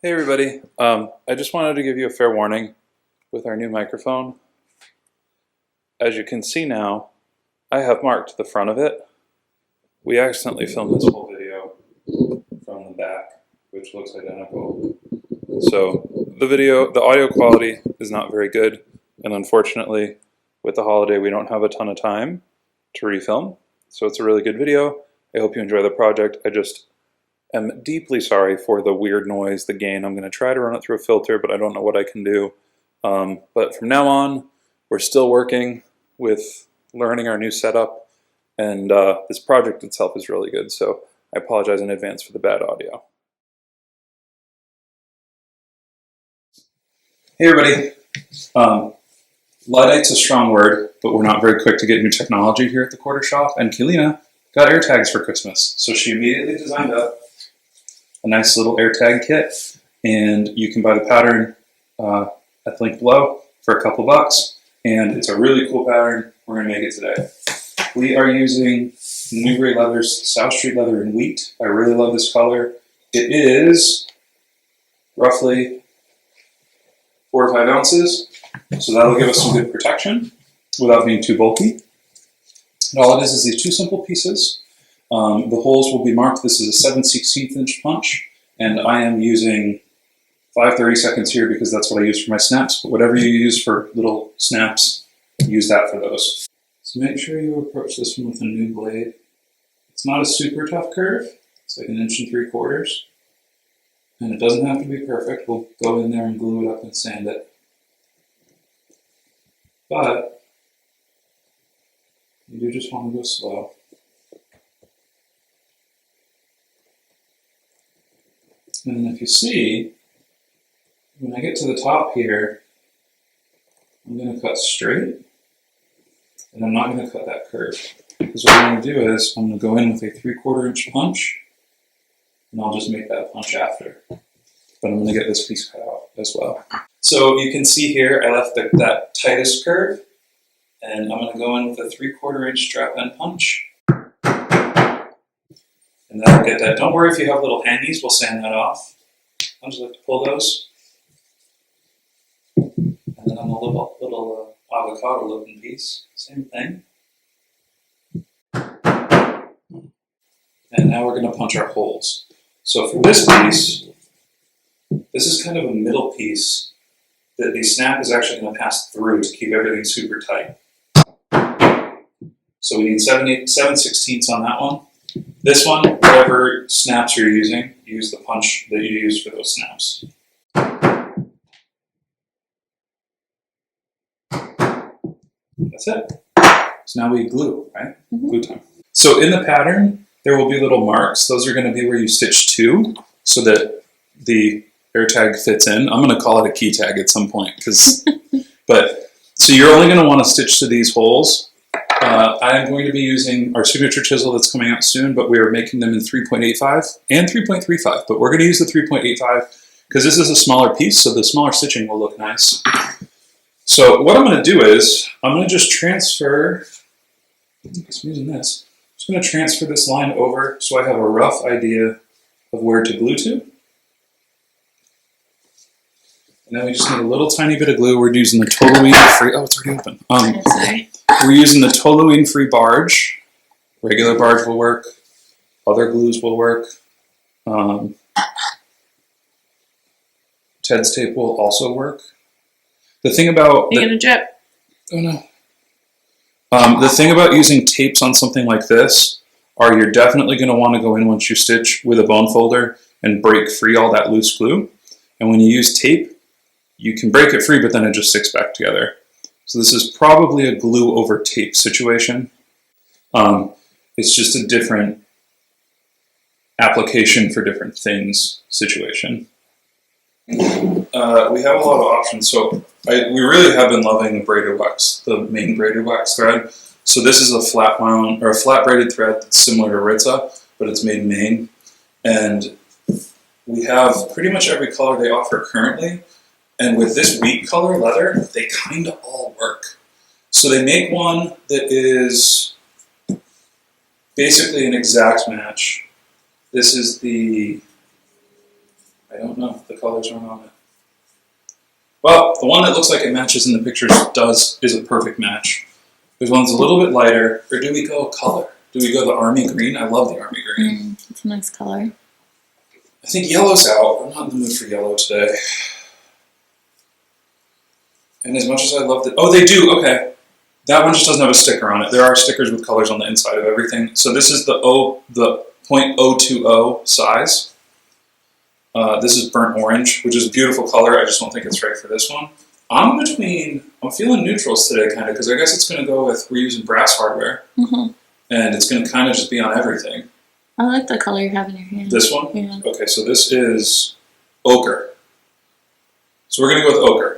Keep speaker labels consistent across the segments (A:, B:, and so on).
A: Hey everybody, I just wanted to give you a fair warning with our new microphone. As you can see now, I have marked the front of it. We accidentally filmed this whole video from the back, which looks identical. So the audio quality is not very good, and unfortunately, with the holiday, we don't have a ton of time to refilm. So it's a really good video. I hope you enjoy the project. I just am deeply sorry for the weird noise, the gain. I'm going to try to run it through a filter, but I don't know what I can do. But from now on, we're still working with learning our new setup, and this project itself is really good, so I apologize in advance for the bad audio. Hey everybody. Luddite's a strong word, but we're not very quick to get new technology here at the Corter shop, and Kayleena got Airtags for Christmas, so she immediately designed up a nice little Airtag kit, and you can buy the pattern at the link below for a couple bucks, and it's a really cool pattern. We're going to make it today. We are using Newbury Leather's South Street Leather in Wheat. I really love this color. It is roughly 4 or 5 ounces, so that'll give us some good protection without being too bulky. And all it is these 2 simple pieces. The holes will be marked. This is a 7/16 inch punch, and I am using 5/32 here because that's what I use for my snaps, but whatever you use for little snaps, use that for those. So make sure you approach this one with a new blade. It's not a super tough curve. It's like 1 3/4 inches. And it doesn't have to be perfect. We'll go in there and glue it up and sand it. But you do just want to go slow. And then if you see, when I get to the top here, I'm going to cut straight, and I'm not going to cut that curve. Because what I'm going to do is, I'm going to go in with a 3/4 inch punch, and I'll just make that punch after. But I'm going to get this piece cut out as well. So you can see here, I left that tightest curve, and I'm going to go in with a 3/4 inch strap end punch. And that'll get that. Don't worry if you have little hangies, we'll sand that off. I'll just like to pull those. And then on the little avocado looking piece, same thing. And now we're going to punch our holes. So for this piece, this is kind of a middle piece that the snap is actually going to pass through to keep everything super tight. So we need 7/16 on that one. This one, whatever snaps you're using, use the punch that you use for those snaps. That's it. So now we glue, right? Glue time. So in the pattern, there will be little marks. Those are going to be where you stitch to so that the Airtag fits in. I'm going to call it a key tag at some point, so you're only going to want to stitch to these holes. I am going to be using our signature chisel that's coming out soon, but we are making them in 3.85 and 3.35, but we're going to use the 3.85 because this is a smaller piece, so the smaller stitching will look nice. So what I'm going to do is, I'm going to just transfer, I'm using this, I'm just going to transfer this line over so I have a rough idea of where to glue to. And then we just need a little tiny bit of glue. We're using the toluene free, oh, it's already open.
B: Sorry.
A: We're using the toluene free barge. Regular barge will work. Other glues will work. Ted's tape will also work. The thing about...
B: You're going to drip.
A: Oh no. The thing about using tapes on something like this are you're definitely going to want to go in once you stitch with a bone folder and break free all that loose glue. And when you use tape, you can break it free, but then it just sticks back together. So this is probably a glue over tape situation. It's just a different application for different things situation. We have a lot of options. So we really have been loving the braided wax, the main braided wax thread. So this is a flat wound or a flat braided thread that's similar to Ritza, but it's made in Maine. And we have pretty much every color they offer currently. And with this wheat color leather, they kind of all work. So they make one that is basically an exact match. This is the I don't know. The colors aren't on it. Well, the one that looks like it matches in the pictures is a perfect match. There's one that's a little bit lighter. Or do we go color? Do we go the army green? I love the army green.
B: It's a nice color.
A: I think yellow's out. I'm not in the mood for yellow today. And as much as I love it, oh, they do. Okay, that one just doesn't have a sticker on it. There are stickers with colors on the inside of everything. So this is the .020 size. This is burnt orange, which is a beautiful color. I just don't think it's right for this one. I'm feeling neutrals today, kind of, because I guess it's going to go with, we're using brass hardware, and it's going to kind of just be on everything.
B: I like the color you have in your hand.
A: This one?
B: Yeah.
A: Okay, so this is ochre. So we're going to go with ochre.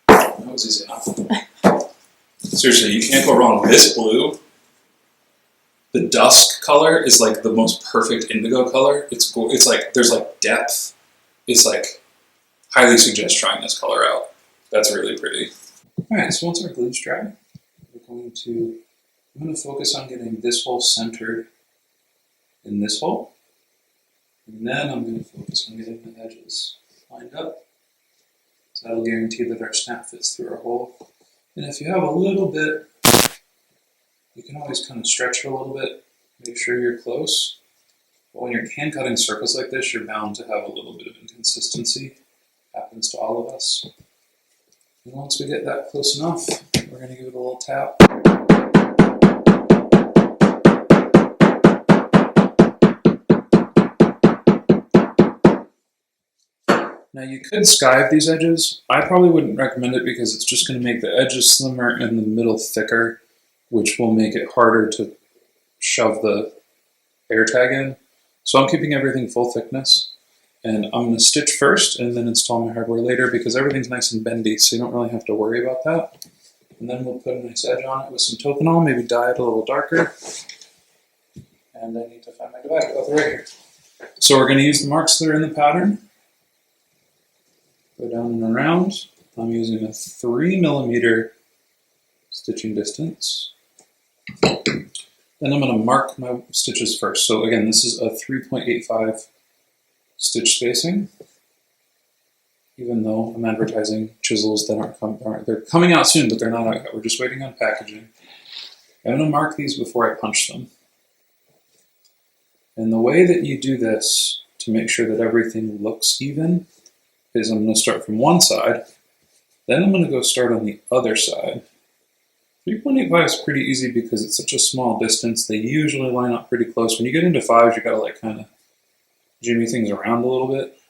A: That was easy enough. Seriously, you can't go wrong. This blue, the dusk color, is like the most perfect indigo color. It's like, there's like depth. It's like, highly suggest trying this color out. That's really pretty. All right, so once our glue's dry, I'm going to focus on getting this hole centered in this hole. And then I'm going to focus on getting the edges lined up. So that'll guarantee that our snap fits through our hole. And if you have a little bit, you can always kind of stretch it a little bit, make sure you're close. But when you're hand cutting circles like this, you're bound to have a little bit of inconsistency. Happens to all of us. And once we get that close enough, we're going to give it a little tap. Now you could skive these edges. I probably wouldn't recommend it because it's just going to make the edges slimmer and the middle thicker, which will make it harder to shove the Airtag in. So I'm keeping everything full thickness. And I'm going to stitch first and then install my hardware later because everything's nice and bendy, so you don't really have to worry about that. And then we'll put a nice edge on it with some Tokonol, maybe dye it a little darker. And I need to find my divider. Oh, they're right here. So we're going to use the marks that are in the pattern. Go down and around. I'm using a 3mm stitching distance. Then I'm going to mark my stitches first. So again, this is a 3.85 stitch spacing. Even though I'm advertising chisels that they're coming out soon, but they're not out yet. We're just waiting on packaging. I'm going to mark these before I punch them. And the way that you do this to make sure that everything looks even is I'm going to start from one side, then I'm going to go start on the other side. 3.85 is pretty easy because it's such a small distance. They usually line up pretty close. When you get into 5s, you got to like kind of jimmy things around a little bit.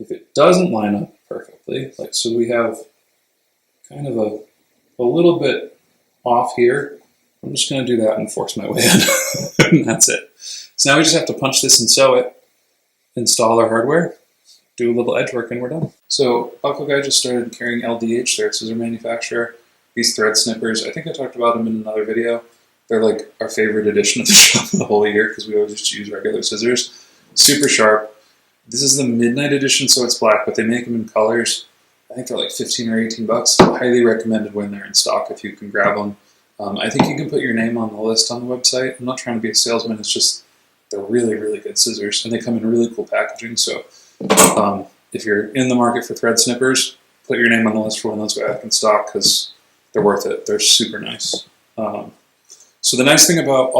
A: If it doesn't line up perfectly, like so we have kind of a little bit off here, I'm just going to do that and force my way in. And that's it. So now we just have to punch this and sew it, install our hardware, do a little edge work, and we're done. So Buckle Guy just started carrying LDH, their scissor manufacturer. These thread snippers, I think I talked about them in another video. They're like our favorite addition of the shop of the whole year because we always just use regular scissors. Super sharp. This is the midnight edition, so it's black, but they make them in colors. I think they're like 15 or 18 bucks. Highly recommended when they're in stock if you can grab them. I think you can put your name on the list on the website. I'm not trying to be a salesman, it's just they're really, really good scissors, and they come in really cool packaging. So if you're in the market for thread snippers, put your name on the list for when those go back in stock because they're worth it. They're super nice. So the nice thing about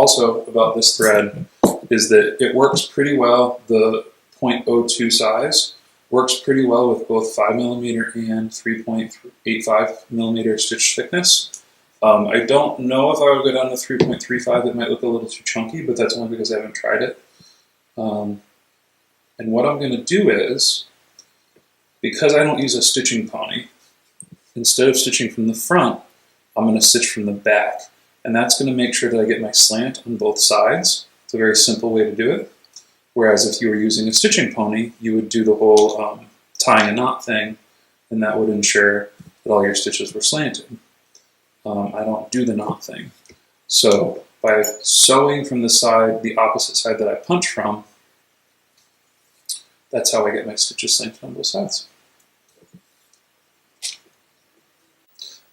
A: this thread is that it works pretty well. The .02 size works pretty well with both 5mm and 3.85mm stitch thickness. I don't know if I would go down to 3.35. It might look a little too chunky, but that's only because I haven't tried it. And what I'm going to do is, because I don't use a stitching pony, instead of stitching from the front, I'm going to stitch from the back. And that's going to make sure that I get my slant on both sides. It's a very simple way to do it. Whereas if you were using a stitching pony, you would do the whole tying a knot thing, and that would ensure that all your stitches were slanted. I don't do the knot thing. So by sewing from the side, the opposite side that I punch from, that's how I get my stitches slanted on both sides.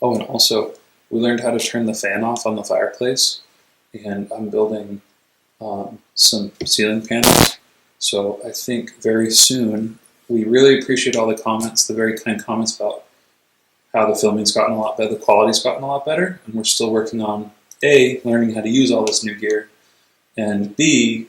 A: Oh, and also, we learned how to turn the fan off on the fireplace, and I'm building some ceiling panels. So I think very soon, we really appreciate all the comments, the very kind comments about how the filming's gotten a lot better, the quality's gotten a lot better, and we're still working on A, learning how to use all this new gear, and B,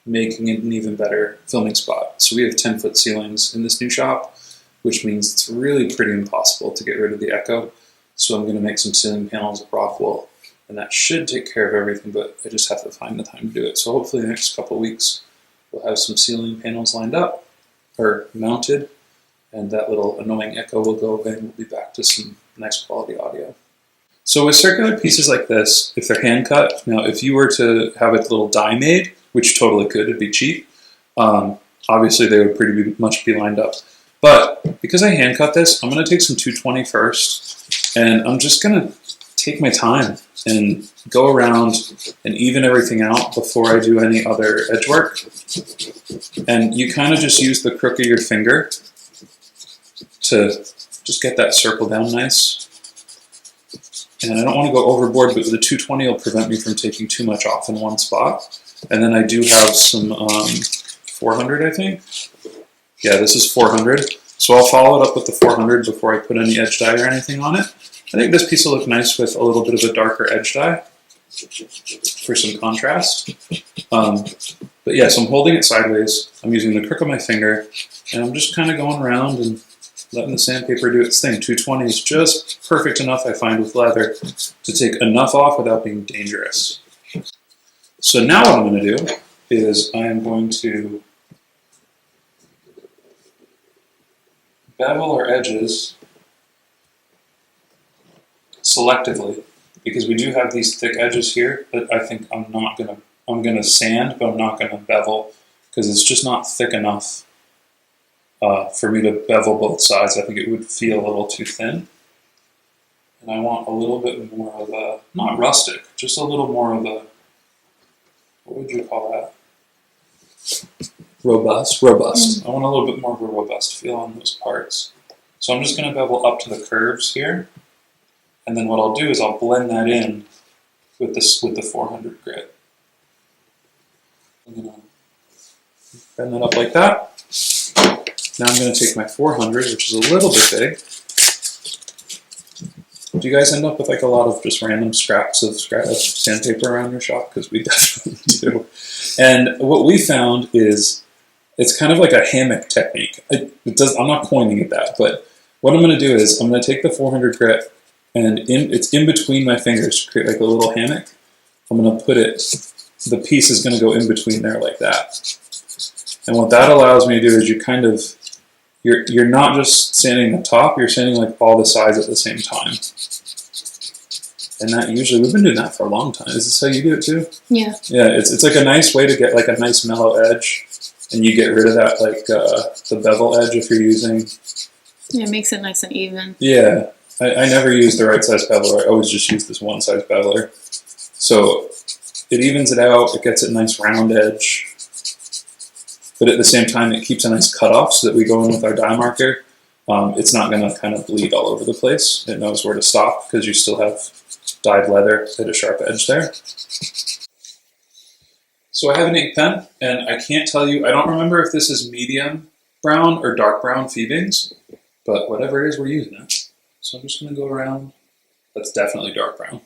A: making it an even better filming spot. So we have 10-foot ceilings in this new shop, which means it's really pretty impossible to get rid of the echo. So I'm going to make some ceiling panels of rock wool, and that should take care of everything, but I just have to find the time to do it. So hopefully the next couple of weeks we'll have some ceiling panels lined up, or mounted, and that little annoying echo will go away and we'll be back to some nice quality audio. So with circular pieces like this, if they're hand cut, now if you were to have a little die made, which you totally could, it'd be cheap, obviously they would pretty much be lined up. But because I hand cut this, I'm going to take some 220 first, and I'm just going to take my time and go around and even everything out before I do any other edge work. And you kind of just use the crook of your finger to just get that circle down nice. And I don't want to go overboard, but the 220 will prevent me from taking too much off in one spot. And then I do have some 400, I think. Yeah, this is 400. So I'll follow it up with the 400 before I put any edge dye or anything on it. I think this piece will look nice with a little bit of a darker edge dye for some contrast. But yeah, so I'm holding it sideways. I'm using the crook of my finger, and I'm just kind of going around and letting the sandpaper do its thing. 220 is just perfect enough, I find, with leather to take enough off without being dangerous. So now what I'm going to do is I am going to bevel our edges selectively, because we do have these thick edges here that I think I'm going to sand, but I'm not going to bevel, because it's just not thick enough for me to bevel both sides. I think it would feel a little too thin. And I want a little bit more of a, not rustic, just a little more of a, what would you call that? Robust. I want a little bit more of a robust feel on those parts. So I'm just going to bevel up to the curves here. And then what I'll do is I'll blend that in with the 400 grit. I'm going to bend that up like that. Now I'm going to take my 400, which is a little bit big. Do you guys end up with like a lot of just random scraps of sandpaper around your shop? Because we definitely do. And what we found is it's kind of like a hammock technique. I'm not coining it that, but what I'm going to do is I'm going to take the 400 grit, and it's in between my fingers to create like a little hammock. I'm going to put it, the piece is going to go in between there like that. And what that allows me to do is you kind of, you're not just sanding the top, you're sanding like all the sides at the same time. And that usually, we've been doing that for a long time. Is this how you do it too?
B: Yeah.
A: Yeah, it's like a nice way to get like a nice mellow edge, and you get rid of that like the bevel edge if you're using.
B: Yeah, it makes it nice and even.
A: Yeah, I never use the right size beveler. I always just use this one size beveler. So it evens it out, it gets a nice round edge. But at the same time, it keeps a nice cutoff so that we go in with our die marker. It's not going to kind of bleed all over the place. It knows where to stop because you still have dyed leather at a sharp edge there. So I have an ink pen, and I can't tell you, I don't remember if this is medium brown or dark brown Phoebings, but whatever it is, we're using it. So I'm just going to go around. That's definitely dark brown,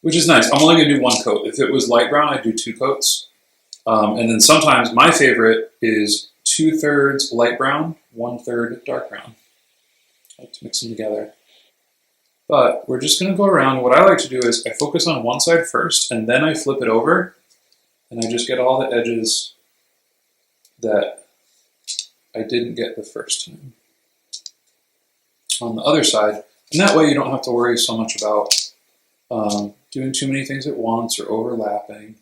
A: which is nice. I'm only going to do one coat. If it was light brown, I'd do 2 coats. And then sometimes my favorite is 2/3 light brown, 1/3 dark brown. I like to mix them together. But we're just going to go around. What I like to do is I focus on one side first, and then I flip it over, and I just get all the edges that I didn't get the first time on the other side. And that way you don't have to worry so much about doing too many things at once or overlapping.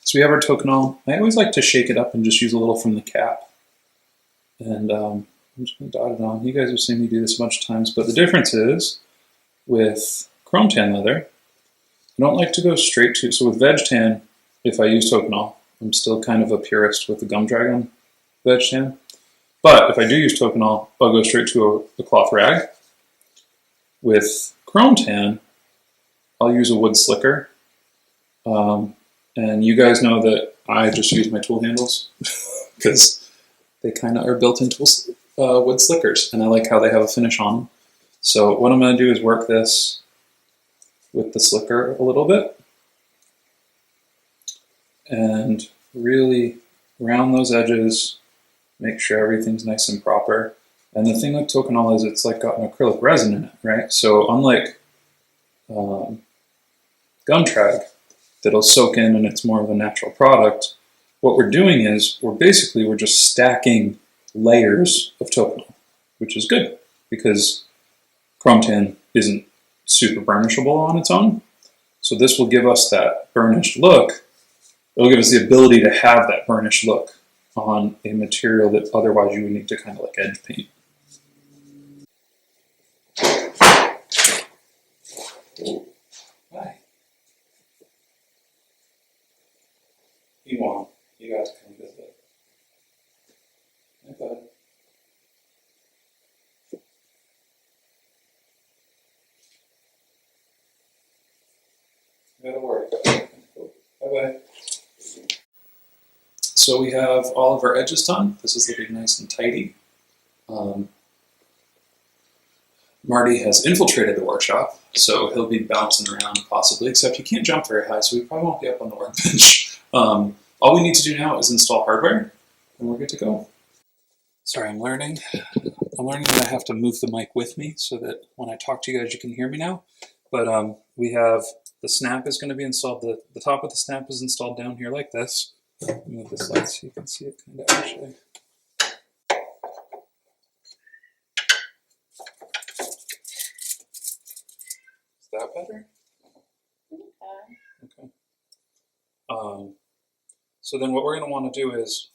A: So we have our tokenol. I always like to shake it up and just use a little from the cap. And I'm just going to dot it on. You guys have seen me do this a bunch of times, but the difference is with chrome tan leather, I don't like to go straight to, so with veg tan, if I use tokenol, I'm still kind of a purist with the Gum Dragon veg tan. But if I do use tokenol, I'll go straight to a cloth rag. With chrome tan, I'll use a wood slicker. And you guys know that I just use my tool handles because they kind of are built into wood slickers, and I like how they have a finish on them. So what I'm going to do is work this with the slicker a little bit and really round those edges, make sure everything's nice and proper. And the thing with Tokonol is it's like got an acrylic resin in it, right? So unlike gum trag that'll soak in and it's more of a natural product, what we're doing is we're just stacking layers of Tokonol, which is good because chrome tan isn't super burnishable on its own. So this will give us that burnished look. It'll give us the ability to have that burnished look on a material that otherwise you would need to kind of like edge paint. Hi. Ewan, you got to come visit. Hi, bud. You gotta work. Bye-bye. So we have all of our edges done. This is looking nice and tidy. Marty has infiltrated the workshop, so he'll be bouncing around possibly, except he can't jump very high, so he probably won't be up on the workbench. All we need to do now is install hardware, and we're good to go. Sorry, I'm learning that I have to move the mic with me so that when I talk to you guys, you can hear me now. But we have the snap is going to be installed. The top of the snap is installed down here like this. Move this light so you can see it kind of actually. Is that better? Okay. So then what we're going to want to do is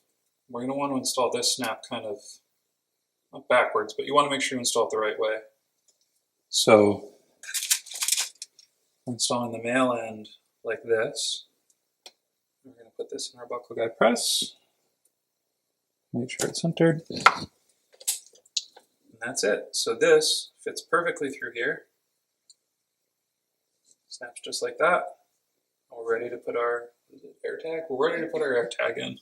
A: we're going to want to install this snap kind of not backwards, but you want to make sure you install it the right way. So we're installing the male end like this. We're going to put this in our buckle guide press. Make sure it's centered. And that's it. So this fits perfectly through here. Snaps just like that. We're ready to put our Airtag. We're ready to put our Airtag in.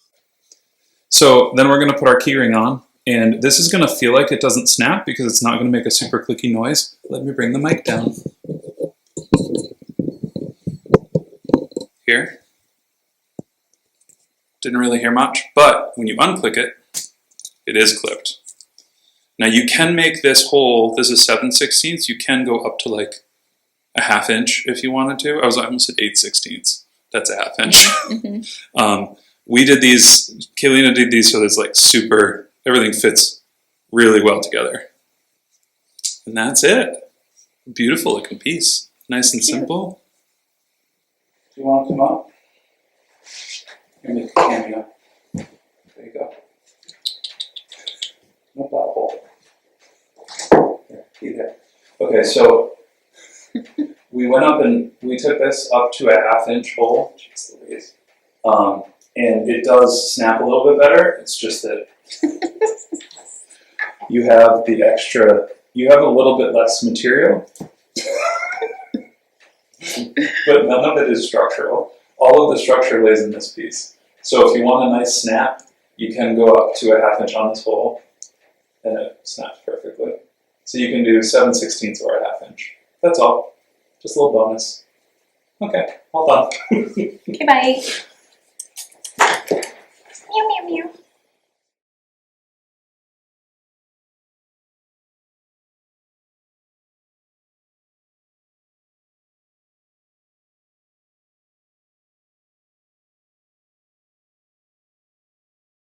A: So then we're going to put our keyring on. And this is going to feel like it doesn't snap because it's not going to make a super clicky noise. Let me bring the mic down. Here. Didn't really hear much, but when you unclick it, it is clipped. Now you can make this hole, this is 7/16, you can go up to like a 1/2 inch if you wanted to. I almost at 8/16. That's a 1/2 inch. Mm-hmm. We did these, Kayleena did these so there's like super, everything fits really well together. And that's it. Beautiful looking piece. Nice and simple. Do you want to come up? Here, make a cameo. There you go. No bottle. There, be there. Okay, so we went up and we took this up to a 1/2 inch hole. Jeez Louise. And it does snap a little bit better. It's just that you have the extra, you have a little bit less material, but none of it is structural. All of the structure lays in this piece. So if you want a nice snap, you can go up to a 1/2 inch on this hole, and it snaps perfectly. So you can do 7/16 or a 1/2 inch. That's all. Just a little bonus. Okay, all done.
B: Okay, bye. Meow, meow, meow.